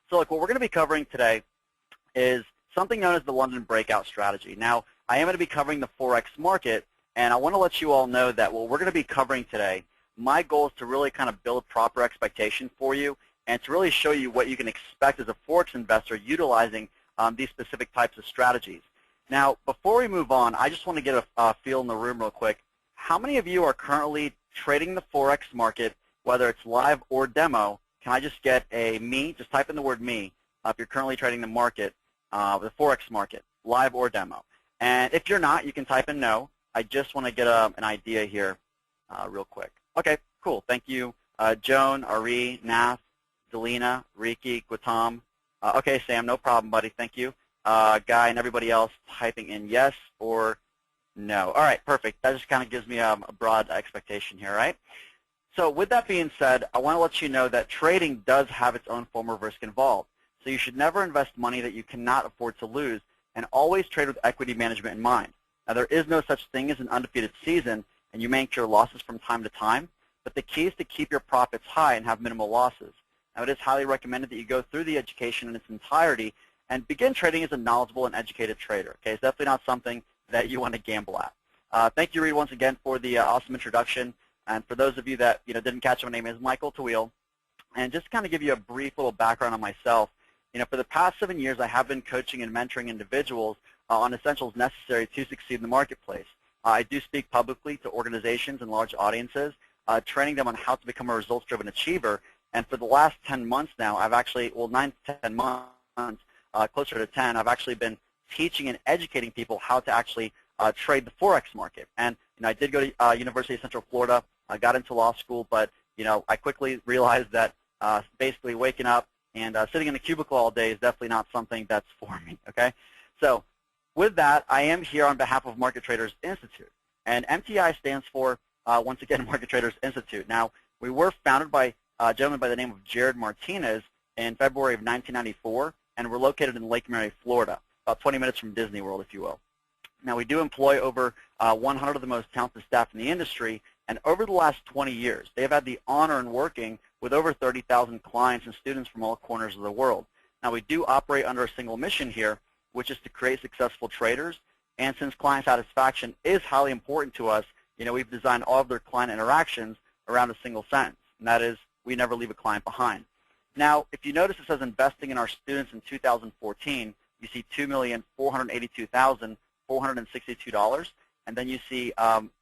So look, what we're going to be covering today is something known as the London Breakout strategy. Now, I am going to be covering the Forex market, and I want to let you all know that what we're going to be covering today, my goal is to really kind of build proper expectation for you and to really show you what you can expect as a Forex investor utilizing these specific types of strategies. Now, before we move on, I just want to get a feel in the room real quick. How many of you are currently trading the Forex market, whether it's live or demo? Can I just get a me? Just type in the word me if you're currently trading the market, the Forex market, live or demo. And if you're not, you can type in no. I just want to get an idea here real quick. Okay, cool. Thank you, Joan, Ari, Nath, Delina, Riki, Gautam. Okay, Sam, no problem, buddy. Thank you. Guy and everybody else typing in yes or no. All right, perfect. That just kind of gives me a broad expectation here, right? So with that being said, I want to let you know that trading does have its own form of risk involved. So you should never invest money that you cannot afford to lose, and always trade with equity management in mind. Now, there is no such thing as an undefeated season, and you may incur losses from time to time, but the key is to keep your profits high and have minimal losses. Now, it is highly recommended that you go through the education in its entirety and begin trading as a knowledgeable and educated trader. Okay, it's definitely not something that you want to gamble at. Thank you, Reed, once again for the awesome introduction. And for those of you that didn't catch, my name is Micheal Tawill. And just to kind of give you a brief little background on myself, for the past 7 years, I have been coaching and mentoring individuals on essentials necessary to succeed in the marketplace. I do speak publicly to organizations and large audiences, training them on how to become a results-driven achiever. And for the last 10 months now, I've actually, well, 9 to 10 months, closer to 10, I've actually been teaching and educating people how to actually trade the Forex market. And I did go to University of Central Florida. I got into law school, but I quickly realized that basically waking up and sitting in a cubicle all day is definitely not something that's for me. Okay, so with that, I am here on behalf of Market Traders Institute, and MTI stands for once again Market Traders Institute. Now, we were founded by a gentleman by the name of Jared Martinez in February of 1994, and we're located in Lake Mary, Florida, about 20 minutes from Disney World, if you will. Now, we do employ over 100 of the most talented staff in the industry, and over the last 20 years, they've had the honor in working with over 30,000 clients and students from all corners of the world. Now, we do operate under a single mission here, which is to create successful traders, and since client satisfaction is highly important to us, we've designed all of their client interactions around a single sentence, and that is, we never leave a client behind. Now, if you notice it says investing in our students in 2014, you see $2,482,462, and then you see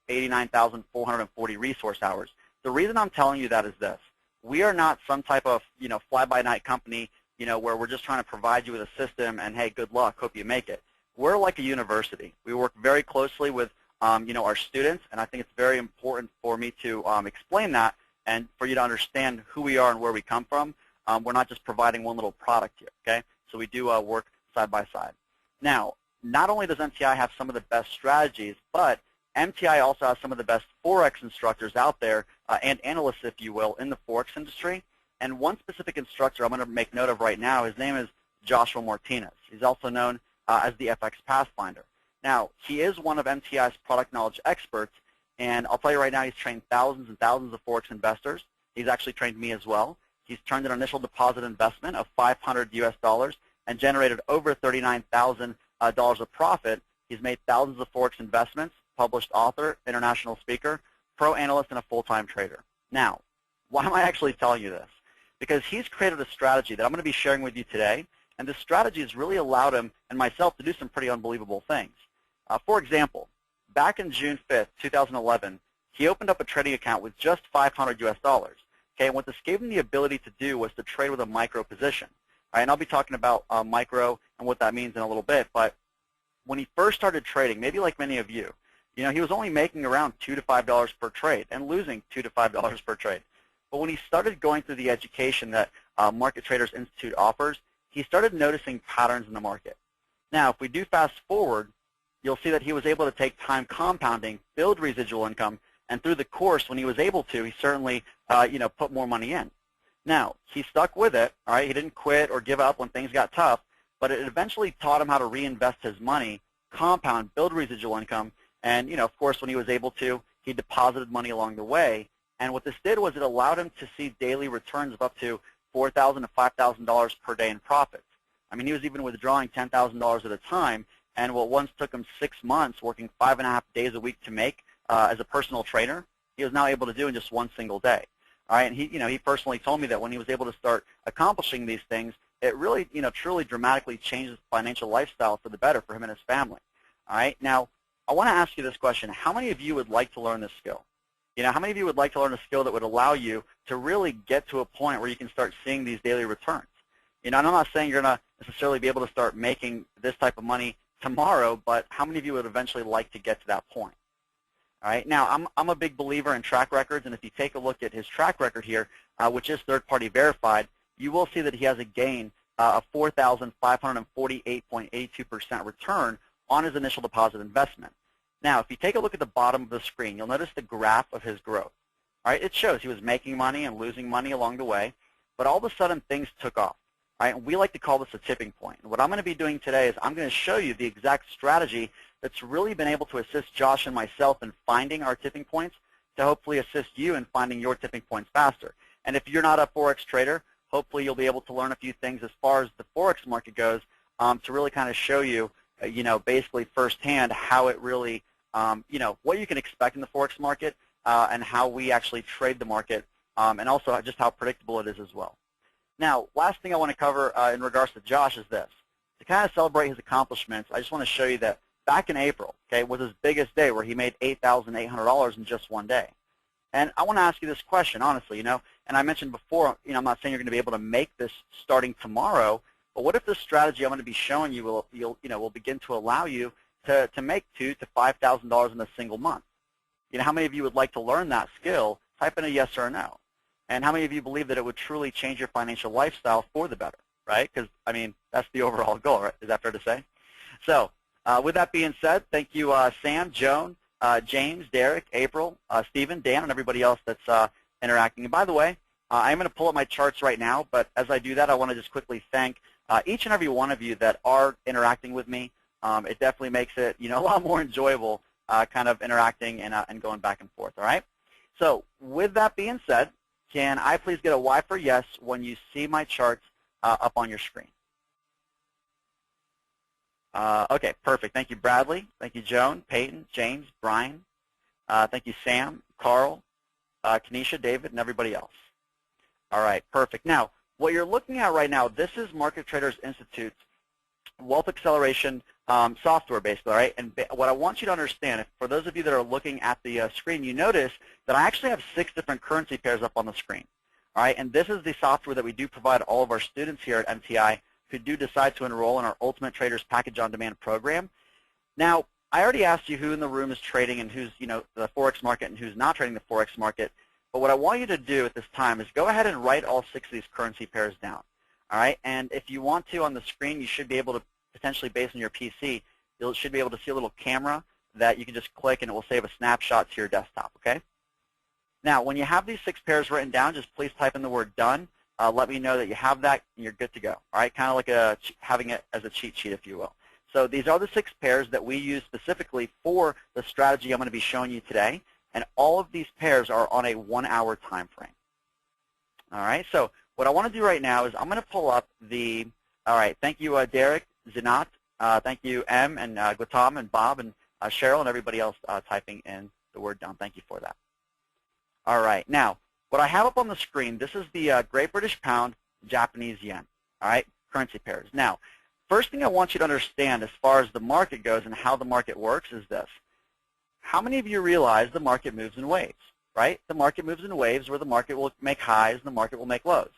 89,440 resource hours. The reason I'm telling you that is this. We are not some type of, fly-by-night company, where we're just trying to provide you with a system and, hey, good luck, hope you make it. We're like a university. We work very closely with, our students, and I think it's very important for me to explain that and for you to understand who we are and where we come from. We're not just providing one little product here, okay? So we do work side by side. Now, not only does MTI have some of the best strategies, but MTI also has some of the best Forex instructors out there and analysts, if you will, in the Forex industry. And one specific instructor I'm going to make note of right now, his name is Joshua Martinez. He's also known as the FX Pathfinder. Now, he is one of MTI's product knowledge experts, and I'll tell you right now, he's trained thousands and thousands of Forex investors. He's actually trained me as well. He's turned an initial deposit investment of $500 US and generated over $39,000 of profit. He's made thousands of Forex investments, published author, international speaker, pro analyst, and a full-time trader. Now, why am I actually telling you this? Because he's created a strategy that I'm going to be sharing with you today, and this strategy has really allowed him and myself to do some pretty unbelievable things. For example, back in June 5th, 2011, he opened up a trading account with just $500 US. Okay, and what this gave him the ability to do was to trade with a micro position. All right, and I'll be talking about micro and what that means in a little bit, but when he first started trading, maybe like many of you, he was only making around $2 to $5 per trade and losing $2 to $5 per trade. But when he started going through the education that Market Traders Institute offers, he started noticing patterns in the market. Now, if we do fast forward, you'll see that he was able to take time compounding, build residual income, and through the course, when he was able to, he certainly put more money in. Now, he stuck with it, all right? He didn't quit or give up when things got tough, but it eventually taught him how to reinvest his money, compound, build residual income, and, of course, when he was able to, he deposited money along the way. And what this did was it allowed him to see daily returns of up to $4,000 to $5,000 per day in profits. I mean, he was even withdrawing $10,000 at a time, and what once took him 6 months, working 5.5 days a week to make as a personal trainer, he was now able to do in just one single day. All right, and he personally told me that when he was able to start accomplishing these things, it really, truly dramatically changed his financial lifestyle for the better for him and his family. All right, now I want to ask you this question: how many of you would like to learn this skill? How many of you would like to learn a skill that would allow you to really get to a point where you can start seeing these daily returns? And I'm not saying you're going to necessarily be able to start making this type of money tomorrow, but how many of you would eventually like to get to that point? All right. Now, I'm a big believer in track records, and if you take a look at his track record here, which is third-party verified, you will see that he has a gain of 4,548.82% return on his initial deposit investment. Now, if you take a look at the bottom of the screen, you'll notice the graph of his growth. All right. It shows he was making money and losing money along the way, but all of a sudden things took off. All right. And we like to call this a tipping point. And what I'm going to be doing today is I'm going to show you the exact strategy that's really been able to assist Josh and myself in finding our tipping points to hopefully assist you in finding your tipping points faster. And if you're not a Forex trader, hopefully you'll be able to learn a few things as far as the Forex market goes to really kind of show you, basically firsthand how it really, what you can expect in the Forex market and how we actually trade the market and also just how predictable it is as well. Now, last thing I want to cover in regards to Josh is this. To kind of celebrate his accomplishments, I just want to show you that back in April, was his biggest day where he made $8,800 in just one day. And I want to ask you this question, honestly, and I mentioned before, I'm not saying you're going to be able to make this starting tomorrow, but what if this strategy I'm going to be showing you will begin to allow you to make $2,000 to $5,000 in a single month? How many of you would like to learn that skill? Type in a yes or a no. And how many of you believe that it would truly change your financial lifestyle for the better, right? Because, I mean, that's the overall goal, right? Is that fair to say? So, with that being said, thank you, Sam, Joan, James, Derek, April, Stephen, Dan, and everybody else that's interacting. And by the way, I'm going to pull up my charts right now, but as I do that, I want to just quickly thank each and every one of you that are interacting with me. It definitely makes it, a lot more enjoyable kind of interacting and going back and forth, all right? So with that being said, can I please get a Y for yes when you see my charts up on your screen? Okay, perfect. Thank you, Bradley. Thank you, Joan, Peyton, James, Brian. Thank you, Sam, Carl, Kenesha, David, and everybody else. All right, perfect. Now, what you're looking at right now, this is Market Traders Institute's wealth acceleration software, basically, all right? And what I want you to understand, for those of you that are looking at the screen, you notice that I actually have 6 different currency pairs up on the screen, all right? And this is the software that we do provide all of our students here at MTI who do decide to enroll in our Ultimate Traders Package on Demand program. Now, I already asked you who in the room is trading and who's, the Forex market and who's not trading the Forex market. But what I want you to do at this time is go ahead and write all 6 of these currency pairs down, all right? And if you want to on the screen, you should be able to potentially, based on your PC, you should be able to see a little camera that you can just click and it will save a snapshot to your desktop, okay? Now, when you have these 6 pairs written down, just please type in the word done. Let me know that you have that and you're good to go, all right? Kind of like having it as a cheat sheet, if you will. So these are the 6 pairs that we use specifically for the strategy I'm going to be showing you today, and all of these pairs are on a 1-hour time frame. All right, so what I want to do right now is I'm going to pull up all right, thank you, Derek, Zinat, thank you, M, and Gautam, and Bob, and Cheryl, and everybody else typing in the word done. Thank you for that. All right, now, what I have up on the screen, this is the Great British Pound, Japanese Yen, all right, currency pairs. Now, first thing I want you to understand as far as the market goes and how the market works is this. How many of you realize the market moves in waves, right? The market moves in waves where the market will make highs and the market will make lows.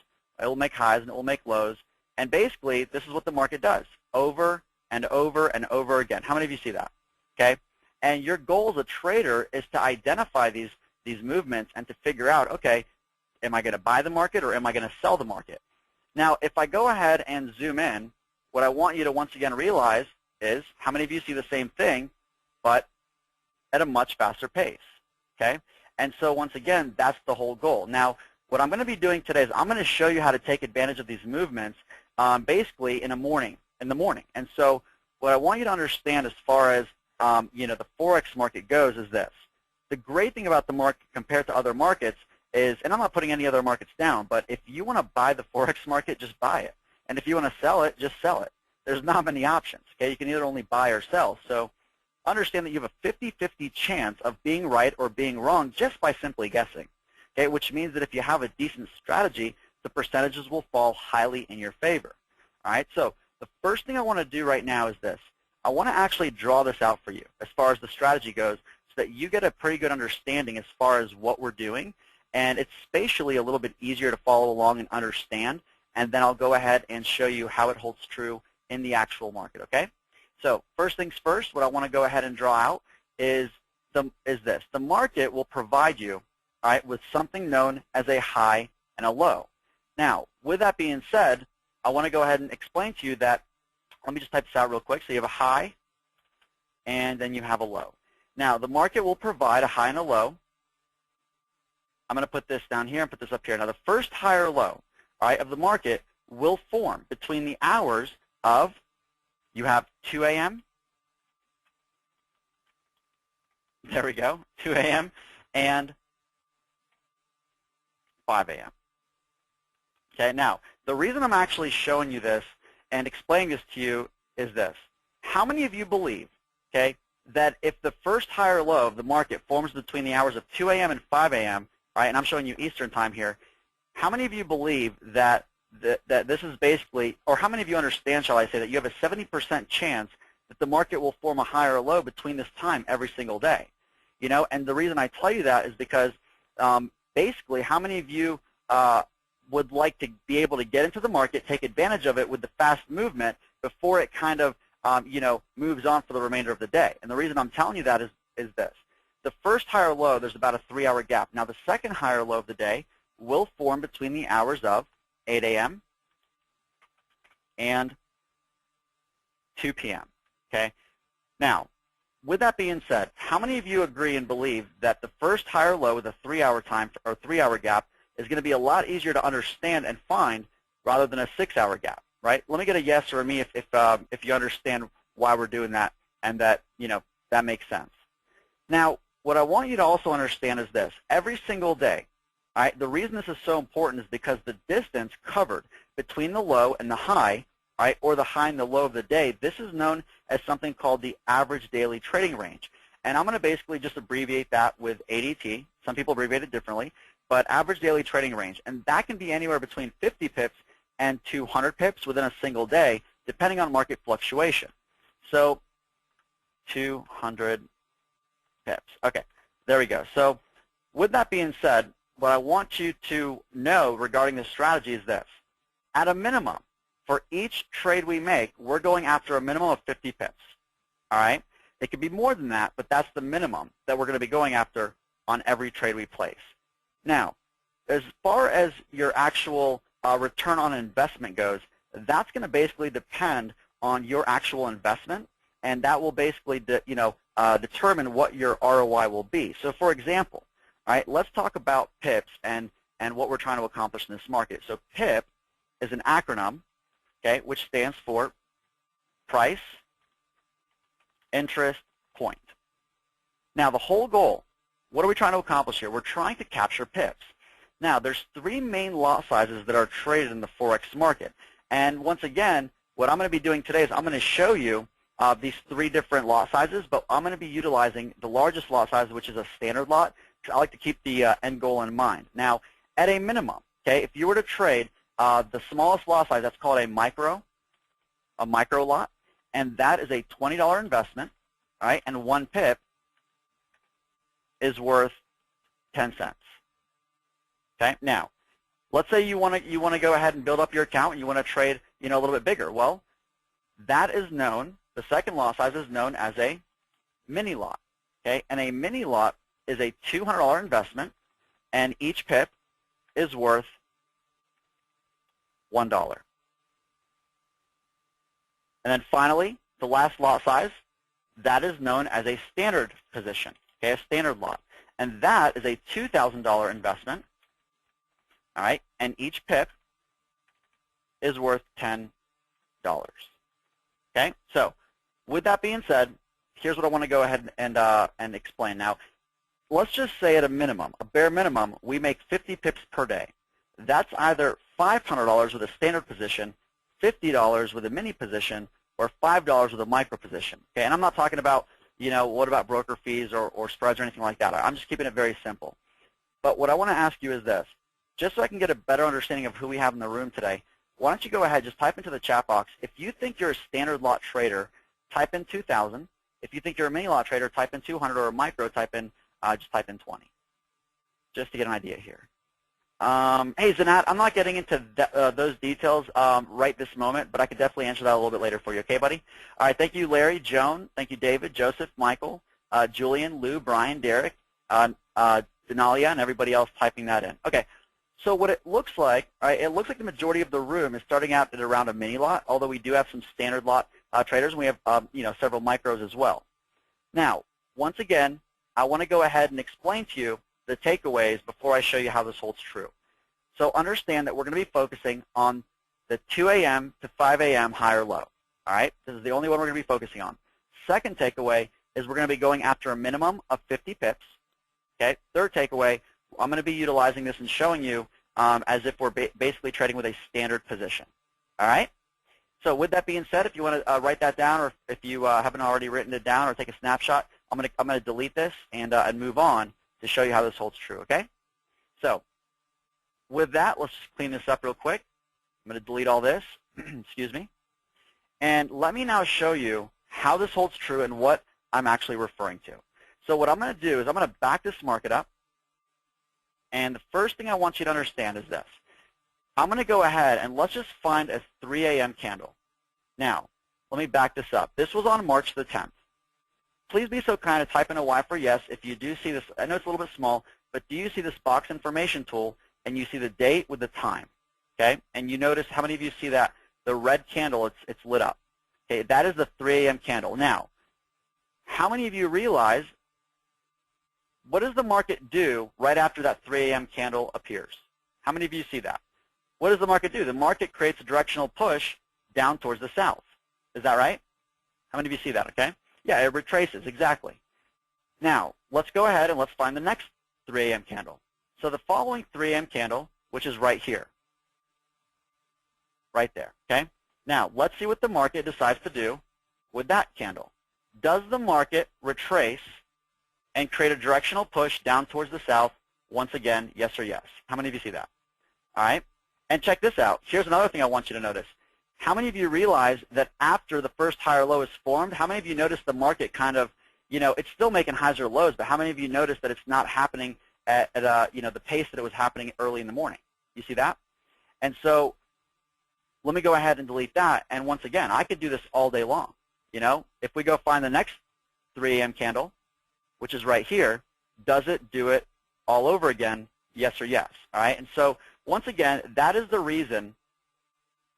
It will make highs and it will make lows. And basically, this is what the market does over and over and over again. How many of you see that? Okay? And your goal as a trader is to identify these movements and to figure out, okay, am I going to buy the market or am I going to sell the market? Now, if I go ahead and zoom in, what I want you to once again realize is how many of you see the same thing, but at a much faster pace, okay? And so once again, that's the whole goal. Now, what I'm going to be doing today is I'm going to show you how to take advantage of these movements basically in the morning. And so what I want you to understand as far as the Forex market goes is this. The great thing about the market compared to other markets is, and I'm not putting any other markets down, but if you want to buy the Forex market, just buy it. And if you want to sell it, just sell it. There's not many options. Okay, you can either only buy or sell. So understand that you have a 50-50 chance of being right or being wrong just by simply guessing. Okay, which means that if you have a decent strategy, the percentages will fall highly in your favor. All right, so the first thing I want to do right now is this. I want to actually draw this out for you as far as the strategy goes so that you get a pretty good understanding as far as what we're doing, and it's spatially a little bit easier to follow along and understand, and then I'll go ahead and show you how it holds true in the actual market, okay? So first things first, what I want to go ahead and draw out is this. The market will provide you, all right, with something known as a high and a low. Now, with that being said, I want to go ahead and explain to you that, let me just type this out real quick. So you have a high, and then you have a low. Now, the market will provide a high and a low. I'm going to put this down here and put this up here. Now, the first high or low, all right, of the market will form between the hours of, you have 2 a.m., there we go, 2 a.m., and 5 a.m. Okay, now, the reason I'm actually showing you this and explaining this to you is this. How many of you believe, okay, that if the first high or low of the market forms between the hours of 2 a.m. and 5 a.m., right, and I'm showing you Eastern time here, how many of you believe that this is basically, or how many of you understand, shall I say, that you have a 70% chance that the market will form a high or a low between this time every single day? You know, and the reason I tell you that is because basically how many of you would like to be able to get into the market, take advantage of it with the fast movement before it kind of, you know, moves on for the remainder of the day? And the reason I'm telling you that is this. The first high or low, there's about a 3-hour gap. Now, the second high or low of the day will form between the hours of 8 a.m. and 2 p.m., okay? Now, with that being said, how many of you agree and believe that the first high or low with a 3-hour time or 3-hour gap is going to be a lot easier to understand and find rather than a 6-hour gap, right? Let me get a yes or a me if you understand why we're doing that and that, you know, that makes sense. Now, what I want you to also understand is this. Every single day, all right, the reason this is so important is because the distance covered between the low and the high, all right, or the high and the low of the day, this is known as something called the average daily trading range. And I'm going to basically just abbreviate that with ADT. Some people abbreviate it differently, but average daily trading range. And that can be anywhere between 50 pips and 200 pips within a single day, depending on market fluctuation. So 200 pips. Okay, there we go. So with that being said, what I want you to know regarding this strategy is this. At a minimum, for each trade we make, we're going after a minimum of 50 pips. All right? It could be more than that, but that's the minimum that we're going to be going after on every trade we place. Now, as far as your actual return on investment goes, that's going to basically depend on your actual investment, and that will basically determine what your ROI will be. So, for example, all right, let's talk about PIPs and what we're trying to accomplish in this market. So PIP is an acronym, okay, which stands for price, interest, point. Now, the whole goal, what are we trying to accomplish here? We're trying to capture PIPs. Now, there's 3 main lot sizes that are traded in the Forex market. And once again, what I'm going to be doing today is I'm going to show you these 3 different lot sizes, but I'm going to be utilizing the largest lot size, which is a standard lot. I like to keep the end goal in mind. Now, at a minimum, okay, if you were to trade the smallest lot size, that's called a micro lot, and that is a $20 investment, all right, and 1 pip is worth 10 cents. Okay, now, let's say you want to go ahead and build up your account and you want to trade, you know, a little bit bigger. Well, that is known, the second lot size is known as a mini lot, okay, and a mini lot is a $200 investment, and each pip is worth $1. And then finally, the last lot size, that is known as a standard position, okay, a standard lot. And that is a $2,000 investment, all right, and each pip is worth $10. Okay, so with that being said, here's what I want to go ahead and explain. Now, let's just say at a minimum, a bare minimum, we make 50 pips per day. That's either $500 with a standard position, $50 with a mini position, or $5 with a micro position. Okay, and I'm not talking about, what about broker fees or spreads or anything like that. I'm just keeping it very simple. But what I want to ask you is this, just so I can get a better understanding of who we have in the room today, why don't you go ahead, just type into the chat box. If you think you're a standard lot trader, type in 2,000. If you think you're a mini lot trader, type in 200, or a micro, just type in 20, just to get an idea here. Hey, Zanat, I'm not getting into those details right this moment, but I could definitely answer that a little bit later for you. Okay, buddy? All right, thank you, Larry, Joan. Thank you, David, Joseph, Michael, Julian, Lou, Brian, Derek, Denalia, and everybody else typing that in. Okay, so what it looks like, all right, it looks like the majority of the room is starting out at around a mini lot, although we do have some standard lot traders, and we have several micros as well. Now, once again, I want to go ahead and explain to you the takeaways before I show you how this holds true. So understand that we're going to be focusing on the 2 a.m. to 5 a.m. high or low. All right? This is the only one we're going to be focusing on. Second takeaway is we're going to be going after a minimum of 50 pips. Okay? Third takeaway, I'm going to be utilizing this and showing you as if we're basically trading with a standard position. All right? So with that being said, if you want to write that down, or if you haven't already written it down or take a snapshot, I'm going to delete this and move on to show you how this holds true, okay? So with that, let's just clean this up real quick. I'm going to delete all this, excuse me. And let me now show you how this holds true and what I'm actually referring to. So what I'm going to do is I'm going to back this market up. And the first thing I want you to understand is this. I'm going to go ahead and let's just find a 3 a.m. candle. Now, let me back this up. This was on March the 10th. Please be so kind to type in a Y for yes if you do see this. I know it's a little bit small, but do you see this box information tool and you see the date with the time? Okay, and you notice how many of you see that the red candle, it's lit up. Okay, that is the 3 a.m. candle. Now, how many of you realize what does the market do right after that 3 a.m. candle appears? How many of you see that? What does the market do? The market creates a directional push down towards the south. Is that right? How many of you see that? Okay. Yeah, it retraces, exactly. Now, let's go ahead and let's find the next 3 a.m. candle. So the following 3 a.m. candle, which is right here, right there, okay? Now, let's see what the market decides to do with that candle. Does the market retrace and create a directional push down towards the south once again, yes or yes? How many of you see that? All right? And check this out. Here's another thing I want you to notice. How many of you realize that after the first high or low is formed, how many of you notice the market kind of, it's still making highs or lows, but how many of you notice that it's not happening at the pace that it was happening early in the morning? You see that? And so let me go ahead and delete that. And once again, I could do this all day long. If we go find the next 3 a.m. candle, which is right here, does it do it all over again, yes or yes? All right? And so once again, that is the reason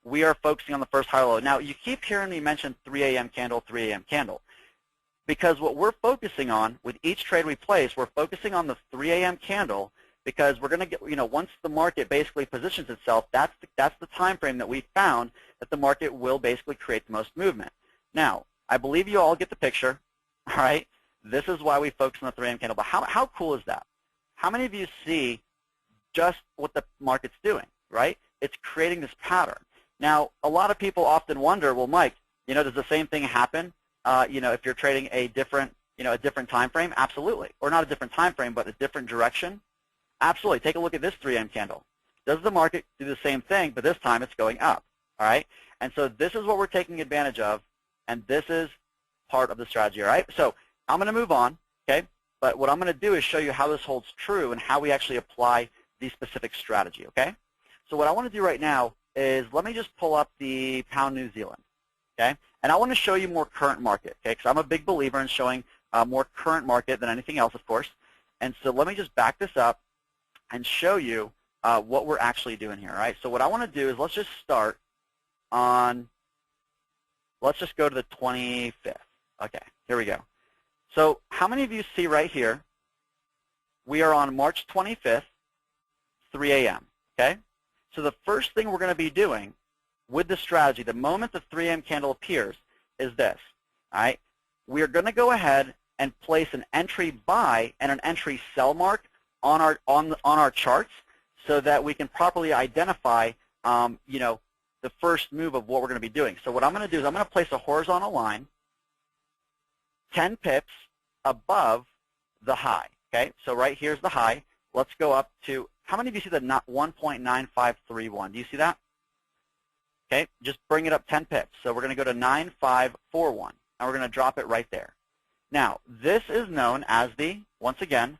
we are focusing on the first high or low. Now, you keep hearing me mention 3 a.m. candle, 3 a.m. candle, because what we're focusing on with each trade we place, we're focusing on the 3 a.m. candle because we're going to get, once the market basically positions itself, that's the time frame that we found that the market will basically create the most movement. Now, I believe you all get the picture, all right? This is why we focus on the 3 a.m. candle. But how cool is that? How many of you see just what the market's doing, right? It's creating this pattern. Now, a lot of people often wonder, well, Mike, does the same thing happen, if you're trading a different time frame? Absolutely. Or not a different time frame, but a different direction? Absolutely. Take a look at this 3 a.m. candle. Does the market do the same thing, but this time it's going up, all right? And so this is what we're taking advantage of, and this is part of the strategy, all right? So I'm going to move on, okay? But what I'm going to do is show you how this holds true and how we actually apply the specific strategy, okay? So what I want to do right now is let me just pull up the pound New Zealand, okay? And I want to show you more current market, okay? Because I'm a big believer in showing more current market than anything else, of course. And so let me just back this up and show you what we're actually doing here, all right? So what I want to do is let's just start on, let's just go to the 25th. Okay, here we go. So how many of you see right here, we are on March 25th, 3 a.m., okay? So the first thing we're going to be doing with the strategy, the moment the 3 a.m. candle appears, is this, all right? We are going to go ahead and place an entry buy and an entry sell mark on our charts so that we can properly identify the first move of what we're going to be doing. So what I'm going to do is I'm going to place a horizontal line 10 pips above the high. Okay, so right here's the high. Let's go up to, how many of you see the 1.9531? Do you see that? Okay, just bring it up 10 pips. So we're going to go to 9541, and we're going to drop it right there. Now, this is known as the, once again,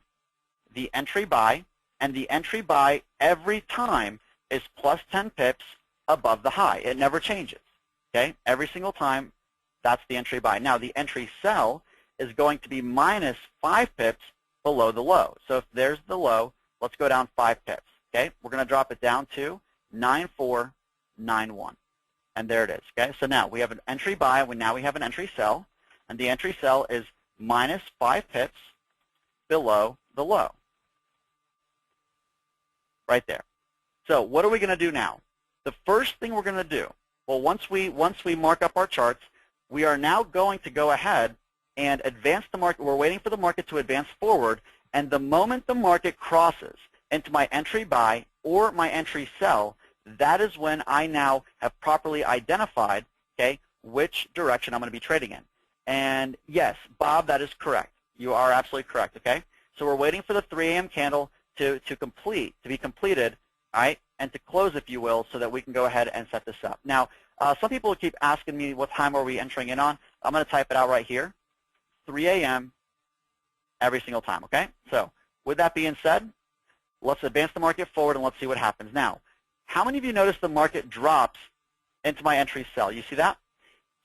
the entry buy, and the entry buy every time is plus 10 pips above the high. It never changes. Okay, every single time, that's the entry buy. Now, the entry sell is going to be minus 5 pips below the low. So if there's the low, let's go down 5 pips. Okay, we're going to drop it down to 9491, and there it is. Okay, so now we have an entry buy, and now we have an entry sell, and the entry sell is minus 5 pips below the low, right there. So what are we going to do now? The first thing we're going to do, well, once we mark up our charts, we are now going to go ahead and advance the market. We're waiting for the market to advance forward, and the moment the market crosses into my entry buy or my entry sell, that is when I now have properly identified, okay, which direction I'm going to be trading in. And yes, Bob, that is correct. You are absolutely correct, okay? So we're waiting for the 3 a.m. candle to be completed, all right, and to close, if you will, so that we can go ahead and set this up. Now, some people keep asking me what time are we entering in on. I'm going to type it out right here. 3 a.m. every single time, okay? So with that being said, let's advance the market forward and let's see what happens. Now, how many of you notice the market drops into my entry sell? You see that?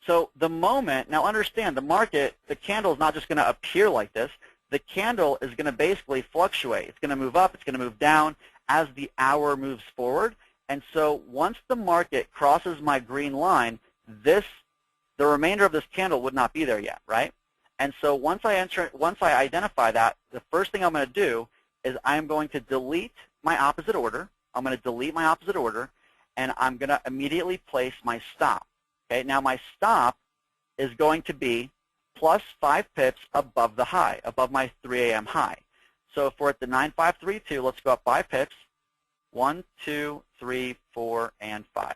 So the moment, now understand, the market, the candle is not just going to appear like this. The candle is going to basically fluctuate. It's going to move up. It's going to move down as the hour moves forward. And so once the market crosses my green line, the remainder of this candle would not be there yet, right? And so once I identify that, the first thing I'm going to do is I'm going to delete my opposite order. I'm going to delete my opposite order, and I'm going to immediately place my stop. Okay, now my stop is going to be plus 5 pips above the high, above my 3 a.m. high. So if we're at the 9532, let's go up 5 pips. 1, 2, 3, 4, and 5.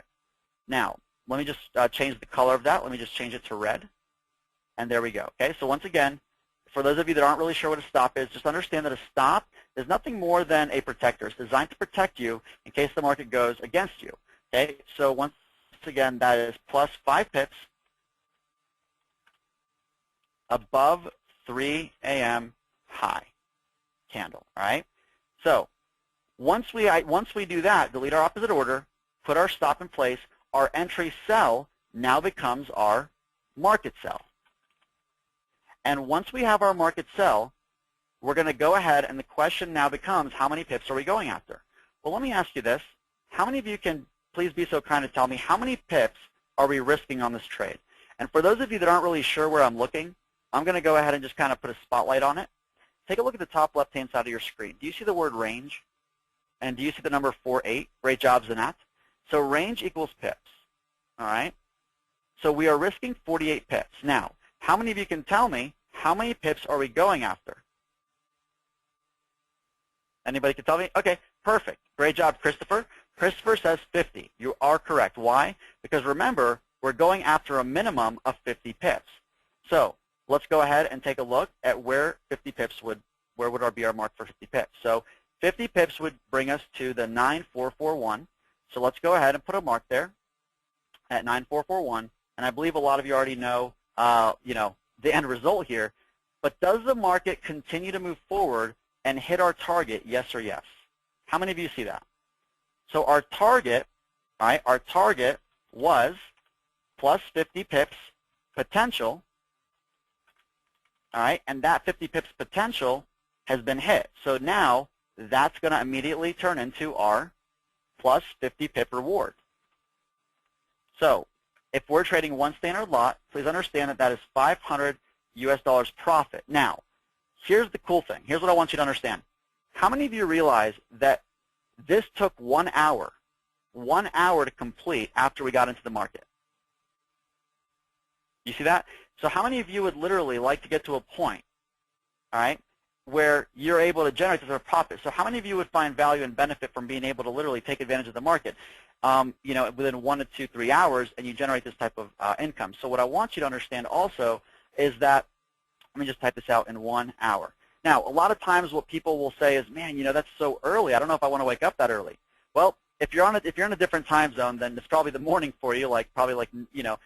Now, let me just change the color of that. Let me just change it to red. And there we go. Okay, so once again, for those of you that aren't really sure what a stop is, just understand that a stop is nothing more than a protector. It's designed to protect you in case the market goes against you. Okay, so once again, that is plus 5 pips above 3 a.m. high candle. All right. So once we do that, delete our opposite order, put our stop in place, our entry sell now becomes our market sell. And once we have our market sell, we're going to go ahead, and the question now becomes, how many pips are we going after? Well, let me ask you this. How many of you can please be so kind to tell me how many pips are we risking on this trade? And for those of you that aren't really sure where I'm looking, I'm going to go ahead and just kind of put a spotlight on it. Take a look at the top left-hand side of your screen. Do you see the word range? And do you see the number 48? Great job, Zanat. So range equals pips. All right? So we are risking 48 pips. Now, how many of you can tell me how many pips are we going after? Anybody can tell me? Okay, perfect. Great job, Christopher. Christopher says 50. You are correct. Why? Because remember, we're going after a minimum of 50 pips. So let's go ahead and take a look at where 50 pips would, where would be our mark for 50 pips. So 50 pips would bring us to the 9441. So let's go ahead and put a mark there at 9441. And I believe a lot of you already know, the end result here. But does the market continue to move forward and hit our target, yes or yes? How many of you see that? So our target, all right, our target was plus 50 pips potential, all right, and that 50 pips potential has been hit. So now that's going to immediately turn into our plus 50 pip reward. So if we're trading one standard lot, please understand that that is $500 US profit. Now, here's the cool thing. Here's what I want you to understand. How many of you realize that this took 1 hour, 1 hour to complete after we got into the market? You see that? So how many of you would literally like to get to a point all right, where you're able to generate this sort of profit. So how many of you would find value and benefit from being able to literally take advantage of the market, you know, within 1 to 2, 3 hours, and you generate this type of income? So what I want you to understand also is that, let me just type this out, in 1 hour. Now, a lot of times what people will say is, man, you know, that's so early. I don't know if I want to wake up that early. Well, if you're in a different time zone, then it's probably the morning for you, probably like, you know,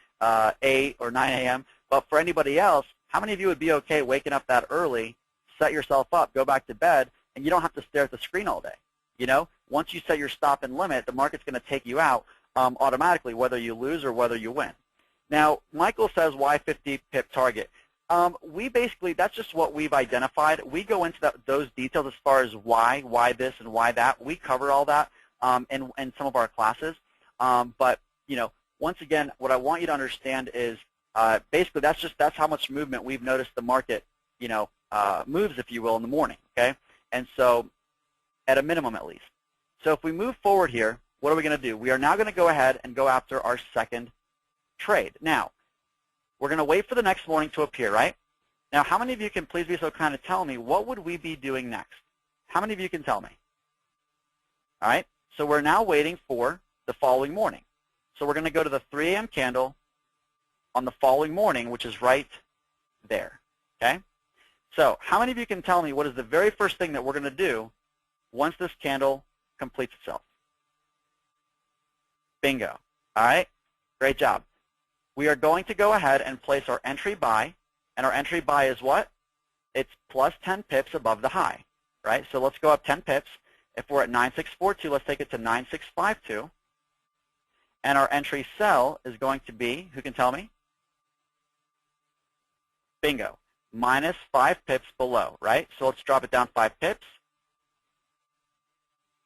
8 or 9 a.m. But for anybody else, how many of you would be okay waking up that early, set yourself up, go back to bed, and you don't have to stare at the screen all day? You know, once you set your stop and limit, the market's going to take you out automatically, whether you lose or whether you win. Now, Michael says, why 50 pip target? We basically, that's just what we've identified. We go into those details as far as why this and why that. We cover all that in some of our classes. But, you know, once again, what I want you to understand is basically that's how much movement we've noticed the market, you know, moves, if you will, in the morning, okay? And so, at a minimum at least. So if we move forward here, what are we going to do? We are now going to go ahead and go after our second trade. Now, we're going to wait for the next morning to appear, right? Now, how many of you can please be so kind of tell me, what would we be doing next? How many of you can tell me? All right, so we're now waiting for the following morning. So we're going to go to the 3 a.m. candle on the following morning, which is right there, okay? So how many of you can tell me what is the very first thing that we're going to do once this candle completes itself? Bingo. All right, great job. We are going to go ahead and place our entry buy, and our entry buy is what? It's plus 10 pips above the high, right? So let's go up 10 pips. If we're at 9642, let's take it to 9652. And our entry sell is going to be, who can tell me? Bingo, minus 5 pips below, right? So let's drop it down 5 pips.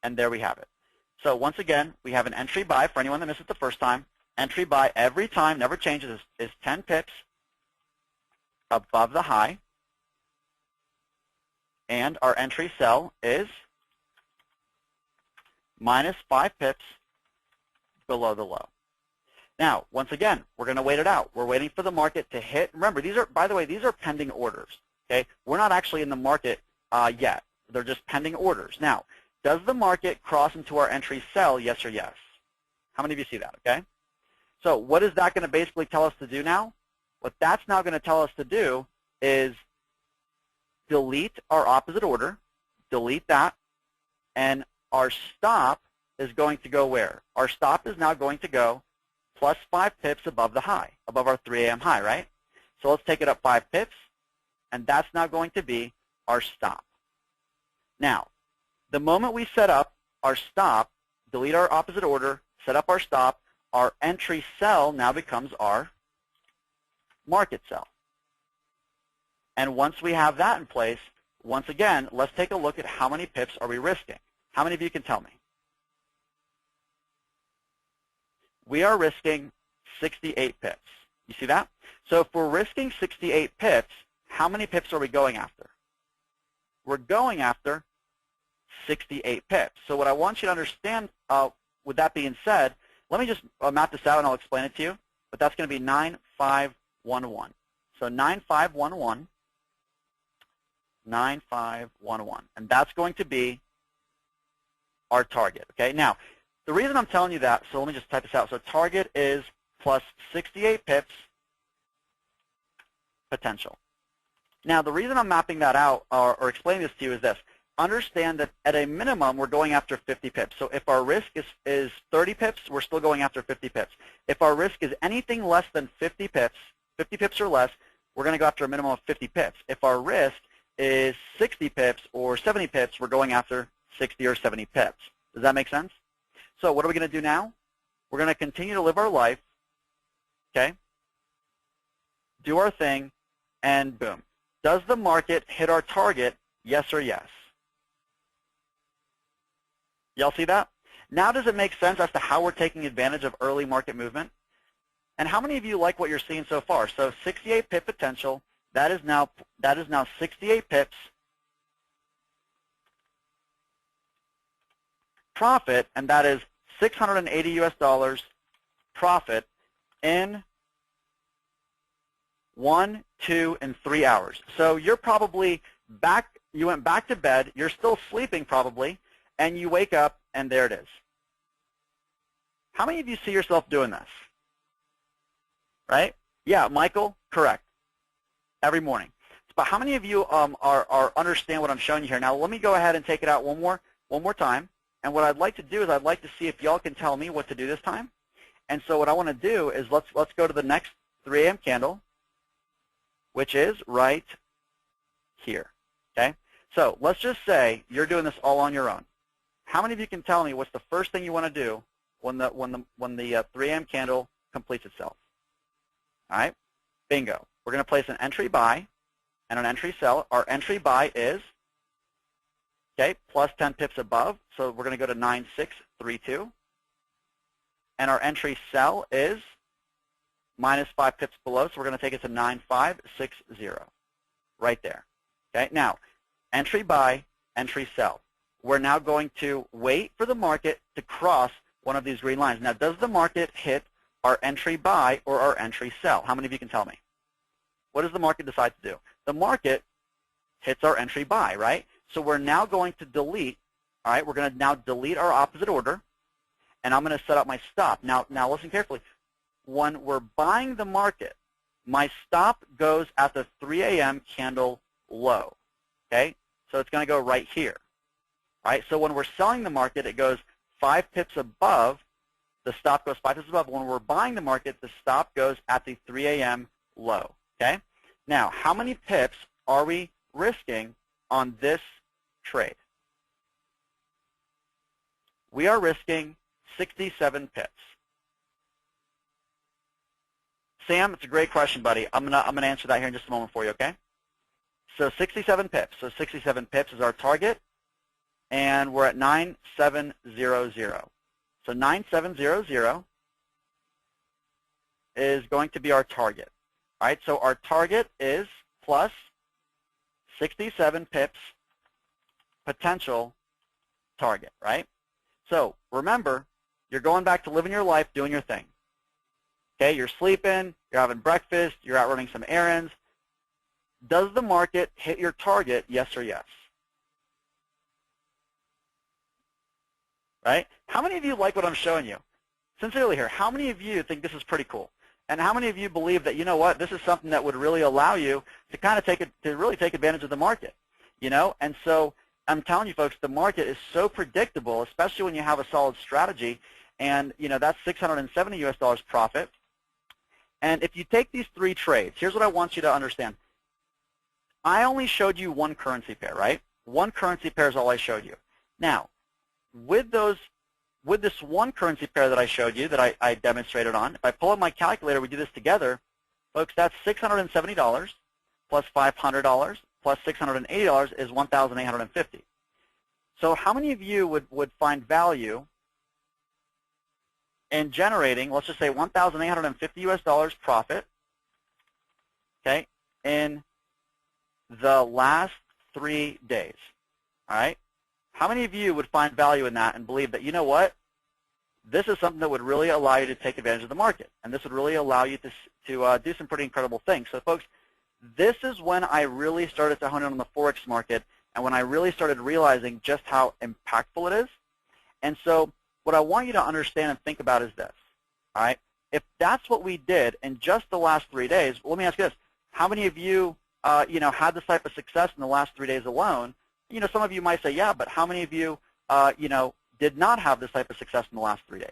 And there we have it. So once again, we have an entry buy for anyone that missed it the first time. Entry buy every time, never changes, is 10 pips above the high. And our entry sell is minus 5 pips below the low. Now, once again, we're going to wait it out. We're waiting for the market to hit. Remember, these are, by the way, these are pending orders. Okay, we're not actually in the market yet. They're just pending orders. Now, does the market cross into our entry sell, yes or yes? How many of you see that, okay? So what is that going to basically tell us to do now? What that's now going to tell us to do is delete our opposite order, delete that, and our stop is going to go where? Our stop is now going to go plus 5 pips above the high, above our 3 a.m. high, right? So let's take it up 5 pips, and that's now going to be our stop. Now, the moment we set up our stop, delete our opposite order, set up our stop, our entry sell now becomes our market sell. And once we have that in place, once again, let's take a look at how many pips are we risking. How many of you can tell me? We are risking 68 pips. You see that? So if we're risking 68 pips, how many pips are we going after? We're going after 68 pips. So what I want you to understand, with that being said, let me just map this out and I'll explain it to you. But that's going to be 9511. So 9511, 9511. And that's going to be our target. Okay. Now, the reason I'm telling you that, so let me just type this out. So target is plus 68 pips potential. Now, the reason I'm mapping that out or explaining this to you is this. Understand that at a minimum, we're going after 50 pips. So if our risk is 30 pips, we're still going after 50 pips. If our risk is anything less than 50 pips or less, we're going to go after a minimum of 50 pips. If our risk is 60 pips or 70 pips, we're going after 60 or 70 pips. Does that make sense? So what are we going to do now? We're going to continue to live our life, okay? Do our thing, and boom. Does the market hit our target, yes or yes? Y'all see that? Now does it make sense as to how we're taking advantage of early market movement? And how many of you like what you're seeing so far? So 68 pip potential, that is now 68 pips profit, and that is 680 US dollars profit in 1, 2, and 3 hours. So you're probably you went back to bed, you're still sleeping probably, and you wake up and there it is. How many of you see yourself doing this? Right? Yeah, Michael, correct. Every morning. But how many of you are understand what I'm showing you here? Now let me go ahead and take it out one more time. And what I'd like to do is I'd like to see if y'all can tell me what to do this time. And so what I want to do is let's go to the next 3 a.m. candle, which is right here. Okay? So let's just say you're doing this all on your own. How many of you can tell me what's the first thing you want to do when the 3 a.m. candle completes itself? All right? Bingo. We're going to place an entry buy and an entry sell. Our entry buy is, okay, plus 10 pips above, so we're going to go to 9632. And our entry sell is minus 5 pips below, so we're going to take it to 9560, right there. Okay, now, entry buy, entry sell. We're now going to wait for the market to cross one of these green lines. Now, does the market hit our entry buy or our entry sell? How many of you can tell me? What does the market decide to do? The market hits our entry buy, right? So we're now going to delete, all right, we're going to now delete our opposite order, and I'm going to set up my stop. Now listen carefully. When we're buying the market, my stop goes at the 3 a.m. candle low, okay? So it's going to go right here, all right? So when we're selling the market, it goes 5 pips above. The stop goes 5 pips above. When we're buying the market, the stop goes at the 3 a.m. low, okay? Now, how many pips are we risking on this trade? We are risking 67 pips. Sam, it's a great question, buddy. I'm gonna answer that here in just a moment for you, okay? So 67 pips. So 67 pips is our target, and we're at 9700. So 9700 is going to be our target. All right, so our target is plus 67 pips potential target, right? So remember, you're going back to living your life, doing your thing. Okay, you're sleeping, you're having breakfast, you're out running some errands. Does the market hit your target, yes or yes? Right? How many of you like what I'm showing you? Sincerely here, how many of you think this is pretty cool? And how many of you believe that, you know what, this is something that would really allow you to kind of really take advantage of the market, you know? And so I'm telling you folks, the market is so predictable, especially when you have a solid strategy, and you know, that's $670 US profit. And if you take these 3 trades, here's what I want you to understand. I only showed you one currency pair, right? One currency pair is all I showed you. Now, with this one currency pair that I showed you, that I demonstrated on, if I pull up my calculator, we do this together, folks, that's $670 plus $500 plus $680 is $1,850. So how many of you would find value in generating, let's just say $1,850 US profit, okay, in the last 3 days, all right? How many of you would find value in that and believe that, you know what, this is something that would really allow you to take advantage of the market, and this would really allow you to do some pretty incredible things. So folks, this is when I really started to hone in on the Forex market, and when I really started realizing just how impactful it is. And so what I want you to understand and think about is this, all right? If that's what we did in just the last 3 days, well, let me ask you this. How many of you, had this type of success in the last 3 days alone? You know, some of you might say, yeah, but how many of you, did not have this type of success in the last 3 days?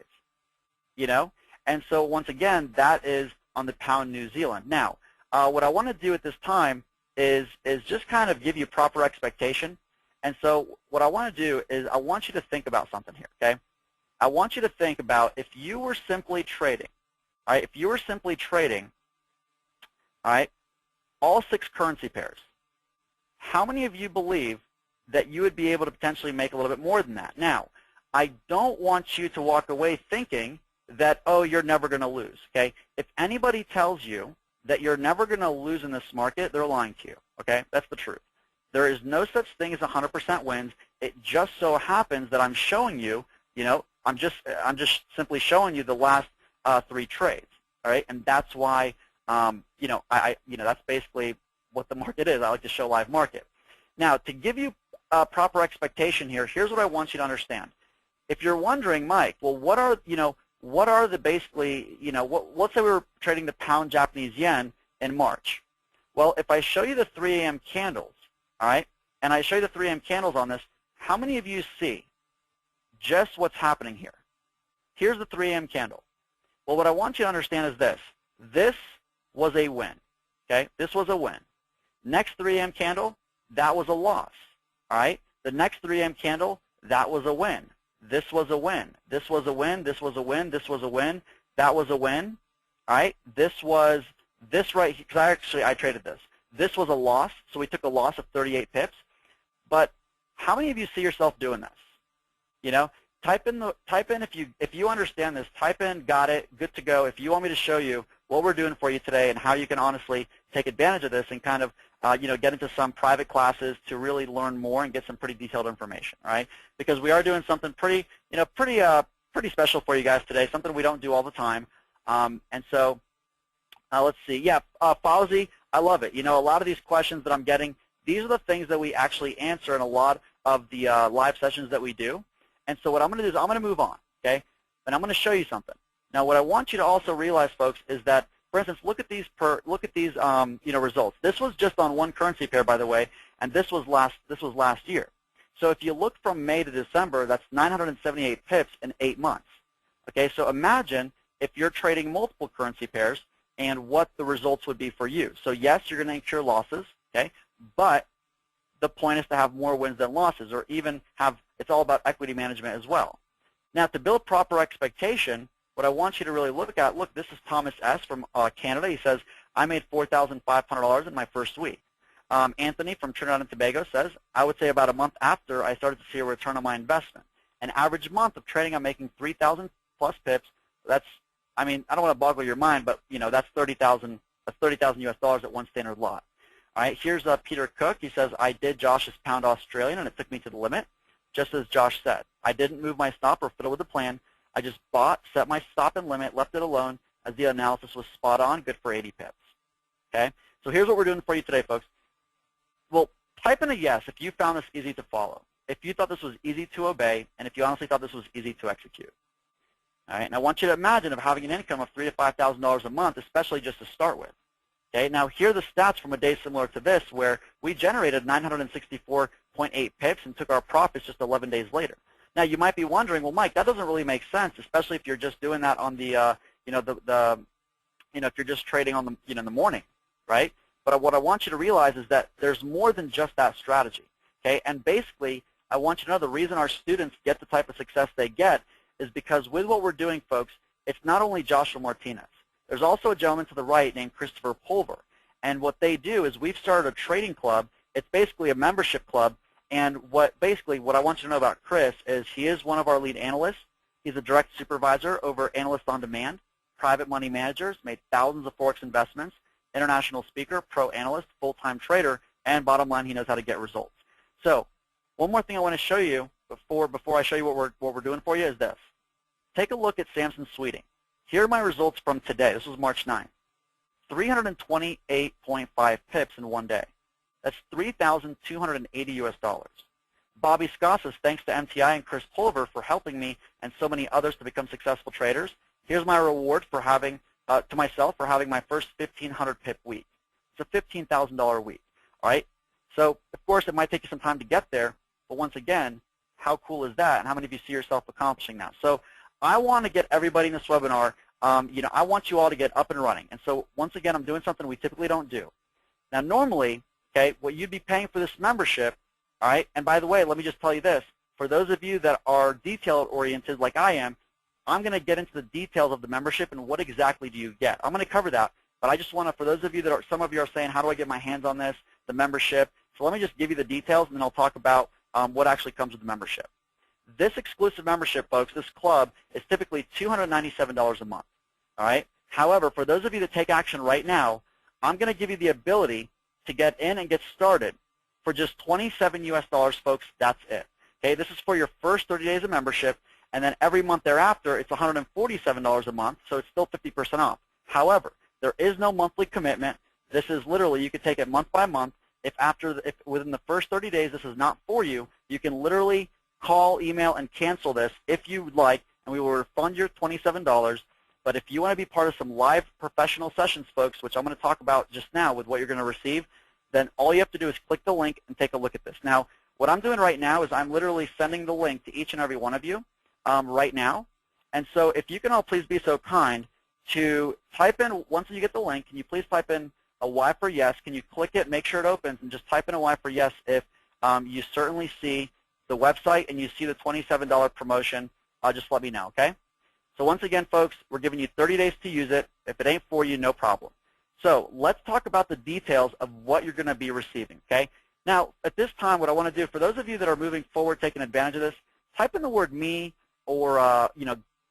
You know? And so once again, that is on the pound New Zealand. Now, what I want to do at this time is just kind of give you proper expectation. And so what I want to do is I want you to think about something here, okay? I want you to think about if you were simply trading, all right? If you were simply trading, all right, all 6 currency pairs, how many of you believe that you would be able to potentially make a little bit more than that? Now, I don't want you to walk away thinking that, oh, you're never going to lose, okay? If anybody tells you that you're never going to lose in this market, they're lying to you, okay? That's the truth. There is no such thing as 100% wins. It just so happens that I'm showing you, I'm just simply showing you the last 3 trades, all right? And that's why, that's basically what the market is. I like to show live market. Now, to give you a proper expectation here, here's what I want you to understand. If you're wondering, Mike, well, what are the basically, let's say we were trading the pound Japanese yen in March. Well, if I show you the 3 a.m. candles, all right, and I show you the 3 a.m. candles on this, how many of you see just what's happening here? Here's the 3 a.m. candle. Well, what I want you to understand is this. This was a win, okay? This was a win. Next 3 a.m. candle, that was a loss, all right? The next 3 a.m. candle, that was a win. This was a win. This was a win. This was a win. This was a win. That was a win, all right? This right here, because I traded this. This was a loss, so we took a loss of 38 pips. But how many of you see yourself doing this? Type in if you understand this. Type in got it, good to go. If you want me to show you what we're doing for you today and how you can honestly take advantage of this and kind of get into some private classes to really learn more and get some pretty detailed information, right? Because we are doing something pretty special for you guys today, something we don't do all the time. And so let's see. Yeah, Fauzi, I love it. A lot of these questions that I'm getting, these are the things that we actually answer in a lot of the live sessions that we do. And so what I'm going to do is I'm going to move on, okay? And I'm going to show you something. Now, what I want you to also realize, folks, is that, for instance, look at these results. This was just on one currency pair, by the way, and this was last year. So if you look from May to December, that's 978 pips in 8 months. Okay, so imagine if you're trading multiple currency pairs and what the results would be for you. So yes, you're going to incur losses, okay, but the point is to have more wins than losses, or even it's all about equity management as well. Now, to build proper expectation, what I want you to really look at, this is Thomas S. from Canada. He says, I made $4,500 in my first week. Anthony from Trinidad and Tobago says, I would say about a month after I started to see a return on my investment. An average month of trading, I'm making 3,000 plus pips. That's, I don't want to boggle your mind, but that's 30,000 US dollars at one standard lot. All right, here's Peter Cook. He says, I did Josh's pound Australian, and it took me to the limit, just as Josh said. I didn't move my stop or fiddle with the plan. I just bought, set my stop and limit, left it alone, as the analysis was spot on, good for 80 pips. Okay, so here's what we're doing for you today, folks. Well, type in a yes if you found this easy to follow, if you thought this was easy to obey, and if you honestly thought this was easy to execute. All right, and I want you to imagine of having an income of $3,000 to $5,000 a month, especially just to start with. Okay, now here are the stats from a day similar to this, where we generated 964.8 pips and took our profits just 11 days later. Now you might be wondering, well, Mike, that doesn't really make sense, especially if you're just doing that on the, if you're just trading on the, in the morning, right? But what I want you to realize is that there's more than just that strategy. Okay, and basically, I want you to know the reason our students get the type of success they get is because with what we're doing, folks, it's not only Joshua Martinez. There's also a gentleman to the right named Christopher Pulver. And what they do is we've started a trading club. It's basically a membership club. And what I want you to know about Chris is he is one of our lead analysts. He's a direct supervisor over Analyst on Demand, private money managers, made thousands of Forex investments, international speaker, pro analyst, full-time trader, and bottom line, he knows how to get results. So one more thing I want to show you before I show you what we're doing for you is this. Take a look at Samson Sweeting. Here are my results from today. This was March 9th. 328.5 pips in one day. That's 3,280 US dollars. Bobby Scott says, thanks to MTI and Chris Pulver for helping me and so many others to become successful traders. Here's my reward for having, to myself for having my first 1,500 pip week. It's a $15,000 week, all right? So, of course, it might take you some time to get there, but once again, how cool is that, and how many of you see yourself accomplishing that? So I want to get everybody in this webinar, I want you all to get up and running. And so once again, I'm doing something we typically don't do. Now, normally, okay, what you'd be paying for this membership, all right, and by the way, let me just tell you this. For those of you that are detail-oriented like I am, I'm going to get into the details of the membership and what exactly do you get. I'm going to cover that, but I just want to, for those of you that are, some of you are saying, how do I get my hands on this, the membership? So let me just give you the details, and then I'll talk about what actually comes with the membership. This exclusive membership, folks, this club, is typically $297 a month, all right? However, for those of you that take action right now, I'm going to give you the ability to get in and get started for just 27 US dollars, folks. That's it. Okay, this is for your first 30 days of membership, and then every month thereafter, it's $147 a month, so it's still 50% off. However, there is no monthly commitment. This is literally, you could take it month by month. if within the first 30 days this is not for you, you can literally call, email, and cancel this if you would like, and we will refund your $27. But if you want to be part of some live professional sessions, folks, which I'm going to talk about just now with what you're going to receive, then all you have to do is click the link and take a look at this. Now, what I'm doing right now is I'm literally sending the link to each and every one of you right now. And so if you can all please be so kind to type in, once you get the link, can you please type in a Y for yes? Can you click it, make sure it opens, and just type in a Y for yes if you certainly see the website and you see the $27 promotion. Just let me know, okay? So once again, folks, we're giving you 30 days to use it. If it ain't for you, no problem. So let's talk about the details of what you're going to be receiving, okay? Now, at this time, what I want to do, for those of you that are moving forward, taking advantage of this, type in the word me or,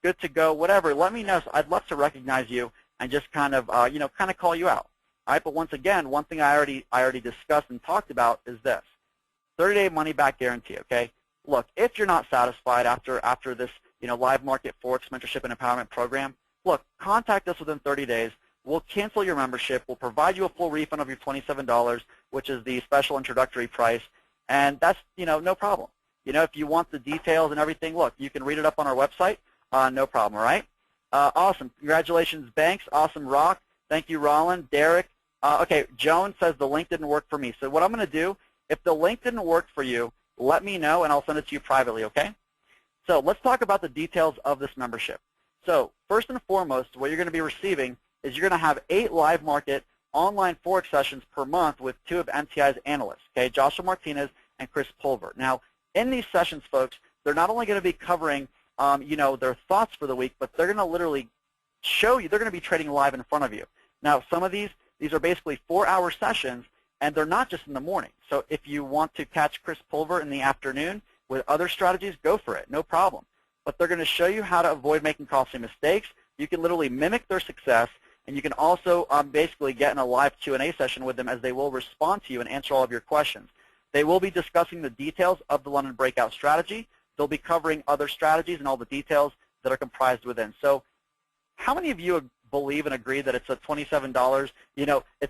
good to go, whatever. Let me know. So I'd love to recognize you and just kind of, kind of call you out. All right, but once again, one thing I already discussed and talked about is this: 30-day money-back guarantee. Okay, look, if you're not satisfied after this, live market Forex mentorship and empowerment program, look, contact us within 30 days. We'll cancel your membership. We'll provide you a full refund of your $27, which is the special introductory price, and that's no problem. If you want the details and everything, look, you can read it up on our website. No problem. All right. Awesome. Congratulations, Banks. Awesome, Rock. Thank you, Roland, Derek. Okay, Joan says the link didn't work for me. So what I'm going to do, if the link didn't work for you, let me know, and I'll send it to you privately, okay? So let's talk about the details of this membership. So first and foremost, what you're going to be receiving is you're going to have 8 live market online Forex sessions per month with 2 of MTI's analysts, okay, Joshua Martinez and Chris Pulver. Now, in these sessions, folks, they're not only going to be covering, their thoughts for the week, but they're going to literally show you, they're going to be trading live in front of you. Now, some of these are basically 4-hour sessions, and they're not just in the morning. So if you want to catch Chris Pulver in the afternoon with other strategies, go for it, no problem. But they're going to show you how to avoid making costly mistakes. You can literally mimic their success, and you can also basically get in a live Q&A session with them as they will respond to you and answer all of your questions. They will be discussing the details of the London Breakout strategy. They'll be covering other strategies and all the details that are comprised within. So how many of you believe and agree that it's a $27,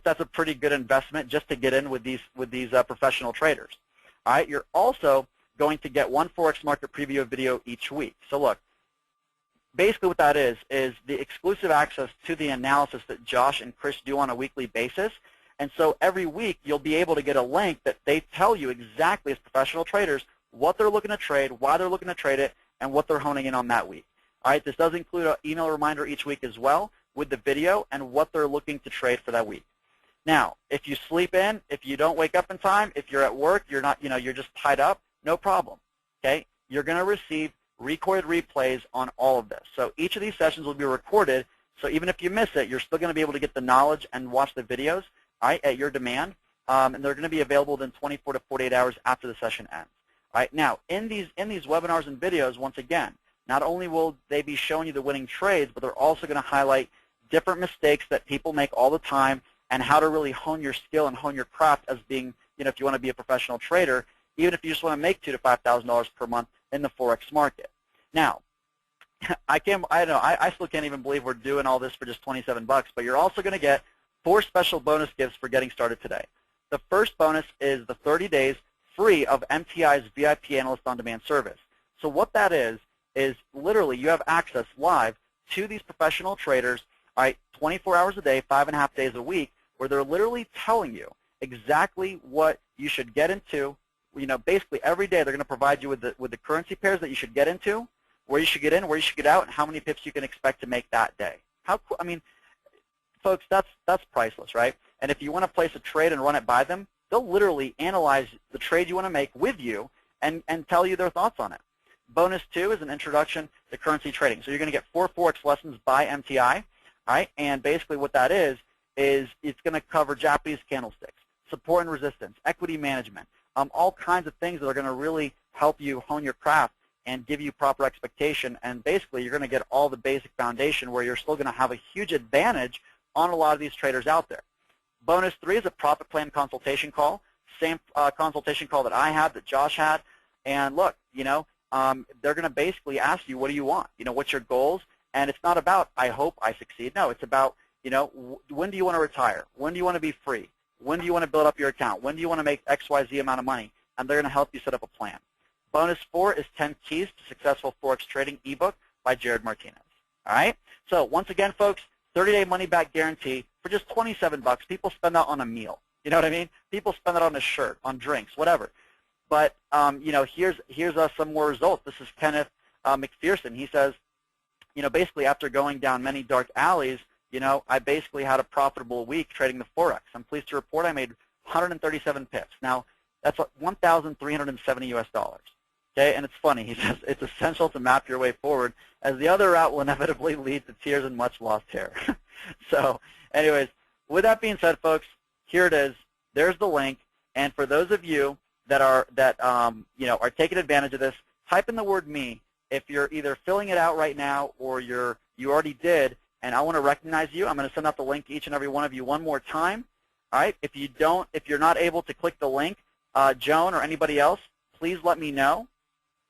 that's a pretty good investment just to get in with these professional traders? All right, you're also going to get one Forex market preview video each week. So look, basically what that is the exclusive access to the analysis that Josh and Chris do on a weekly basis. And so every week you'll be able to get a link that they tell you exactly as professional traders what they're looking to trade, why they're looking to trade it, and what they're honing in on that week. All right, this does include an email reminder each week as well with the video and what they're looking to trade for that week. Now, if you sleep in, if you don't wake up in time, if you're at work, you're not, you're just tied up, no problem. Okay, you're going to receive recorded replays on all of this. So each of these sessions will be recorded. So even if you miss it, you're still going to be able to get the knowledge and watch the videos, all right, at your demand. And they're going to be available within 24 to 48 hours after the session ends. All right, now in these webinars and videos, once again, not only will they be showing you the winning trades, but they're also going to highlight different mistakes that people make all the time and how to really hone your skill and hone your craft as being, if you want to be a professional trader, even if you just want to make $2,000 to $5,000 per month in the Forex market. Now, I still can't even believe we're doing all this for just 27 bucks, but you're also going to get 4 special bonus gifts for getting started today. The first bonus is the 30 days free of MTI's VIP Analyst On Demand service. So what that is literally you have access live to these professional traders, all right, 24 hours a day, 5.5 days a week, where they're literally telling you exactly what you should get into. Basically every day they're going to provide you with the currency pairs that you should get into, where you should get in, where you should get out, and how many pips you can expect to make that day. How cool? I mean, folks, that's priceless, right? And if you want to place a trade and run it by them, they'll literally analyze the trade you want to make with you and tell you their thoughts on it. Bonus 2 is an introduction to currency trading. So you're going to get 4 Forex lessons by MTI, all right? And basically what that is it's going to cover Japanese candlesticks, support and resistance, equity management, all kinds of things that are going to really help you hone your craft and give you proper expectation. And basically you're going to get all the basic foundation where you're still going to have a huge advantage on a lot of these traders out there. Bonus 3 is a profit plan consultation call, same consultation call that I had, that Josh had. And look, they're going to basically ask you, what do you want? What's your goals? And it's not about, I hope I succeed. No, it's about, when do you want to retire? When do you want to be free? when do you want to build up your account? When do you want to make XYZ amount of money? And they're going to help you set up a plan. Bonus 4 is 10 Keys to Successful Forex Trading ebook by Jared Martinez. All right? So once again, folks, 30-day money-back guarantee for just 27 bucks. People spend that on a meal. You know what I mean? People spend that on a shirt, on drinks, whatever. But, you know, here's some more results. This is Kenneth McPherson. He says, you know, basically after going down many dark alleys, you know, I basically had a profitable week trading the Forex. I'm pleased to report I made 137 pips. Now, that's 1,370 US dollars. Okay, and it's funny. He says it's essential to map your way forward, as the other route will inevitably lead to tears and much lost hair. So, anyways, with that being said, folks, here it is. There's the link. And for those of you that are you know, are taking advantage of this, type in the word "me" if you're either filling it out right now or you already did. And I want to recognize you. I'm going to send out the link to each and every one of you one more time. All right. If you're not able to click the link, Joan or anybody else, please let me know.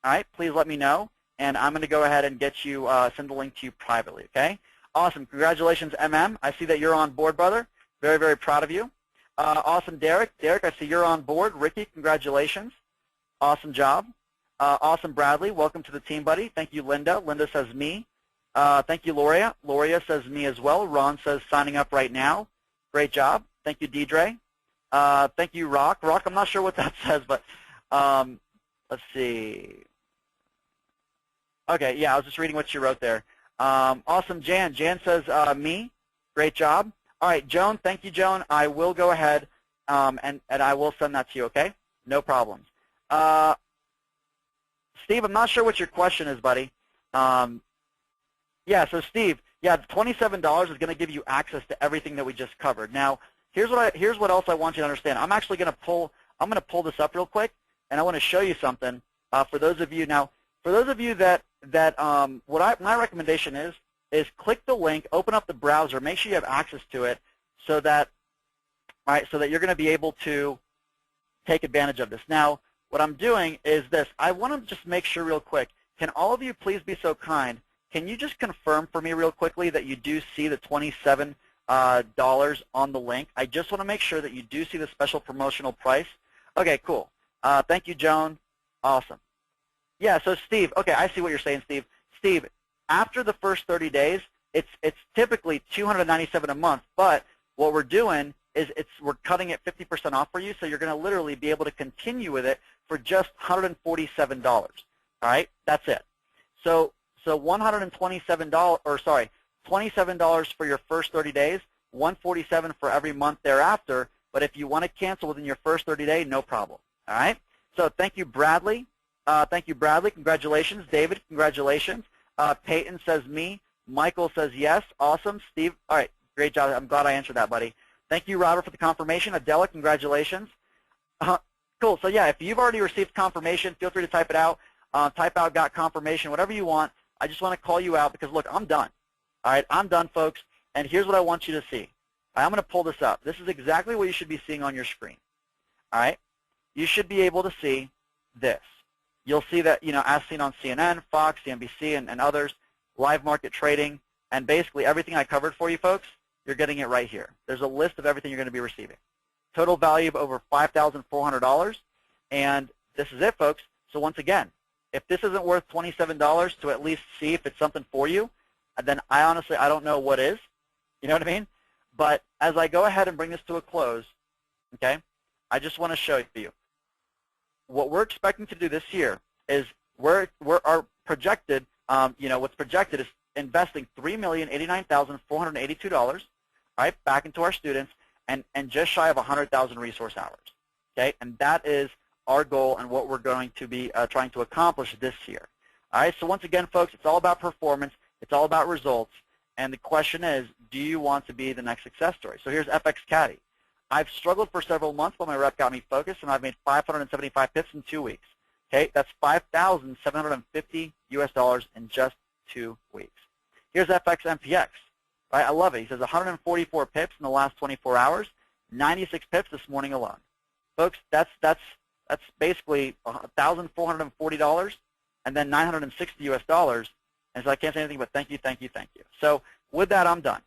All right, please let me know, and I'm going to go ahead and get you, send the link to you privately, okay? Awesome. Congratulations, MM. I see that you're on board, brother. Very, very proud of you. Awesome, Derek. Derek, I see you're on board. Ricky, congratulations. Awesome job. Awesome, Bradley. Welcome to the team, buddy. Thank you, Linda. Linda says me. Thank you, Loria. Loria says me as well. Ron says signing up right now. Great job. Thank you, Deidre. Thank you, Rock. Rock, I'm not sure what that says, but let's see. Okay, yeah, I was just reading what you wrote there. Awesome, Jan. Jan says me. Great job. All right, Joan, thank you, Joan. I will go ahead and I will send that to you, okay? No problems. Steve, I'm not sure what your question is, buddy. Yeah, so Steve, yeah, the $27 is going to give you access to everything that we just covered. Now, here's what else I want you to understand. I'm actually going to pull this up real quick, and I want to show you something for those of you. Now, for those of you that my recommendation is click the link, open up the browser, make sure you have access to it, so that you're going to be able to take advantage of this. Now, what I'm doing is this. I want to just make sure real quick. Can all of you please be so kind? Can you just confirm for me real quickly that you do see the $27 on the link? I just want to make sure that you do see the special promotional price. Okay, cool. Thank you, Joan. Awesome. Yeah, so Steve, okay, I see what you're saying, Steve. Steve, after the first 30 days, it's typically $297 a month, but what we're doing is we're cutting it 50% off for you, so you're going to literally be able to continue with it for just $147. All right, that's it. So $127, or sorry, $27 for your first 30 days, $147 for every month thereafter. But if you want to cancel within your first 30 days, no problem. All right. So thank you, Bradley. Thank you, Bradley. Congratulations, David. Congratulations. Peyton says me. Michael says yes. Awesome, Steve. All right, great job. I'm glad I answered that, buddy. Thank you, Robert, for the confirmation. Adela, congratulations. Cool. So yeah, if you've already received confirmation, feel free to type it out. Type out "got confirmation," whatever you want. I just want to call you out because, look, I'm done. All right, I'm done, folks. And here's what I want you to see. I'm going to pull this up. This is exactly what you should be seeing on your screen. All right? You should be able to see this. You'll see that, you know, as seen on CNN, Fox, CNBC, and others, live market trading, and basically everything I covered for you folks, you're getting it right here. There's a list of everything you're going to be receiving. Total value of over $5,400, and this is it, folks. So once again, if this isn't worth $27 to at least see if it's something for you, then I don't know what is. You know what I mean? But as I go ahead and bring this to a close, okay, I just want to show you what we're expecting to do this year is our projected, you know, what's projected is investing $3,089,482, right, back into our students, and just shy of 100,000 resource hours. Okay, and that is our goal and what we're going to be trying to accomplish this year. All right, so once again, folks, it's all about performance. It's all about results. And the question is, do you want to be the next success story? So here's FX Caddy. I've struggled for several months, but my rep got me focused, and I've made 575 pips in 2 weeks. Okay, that's $5,750 US in just 2 weeks. Here's FX MPX. Right, I love it. He says 144 pips in the last 24 hours, 96 pips this morning alone. Folks, that's basically $1,440 and then $960 US. And so I can't say anything but thank you, thank you, thank you. So with that, I'm done.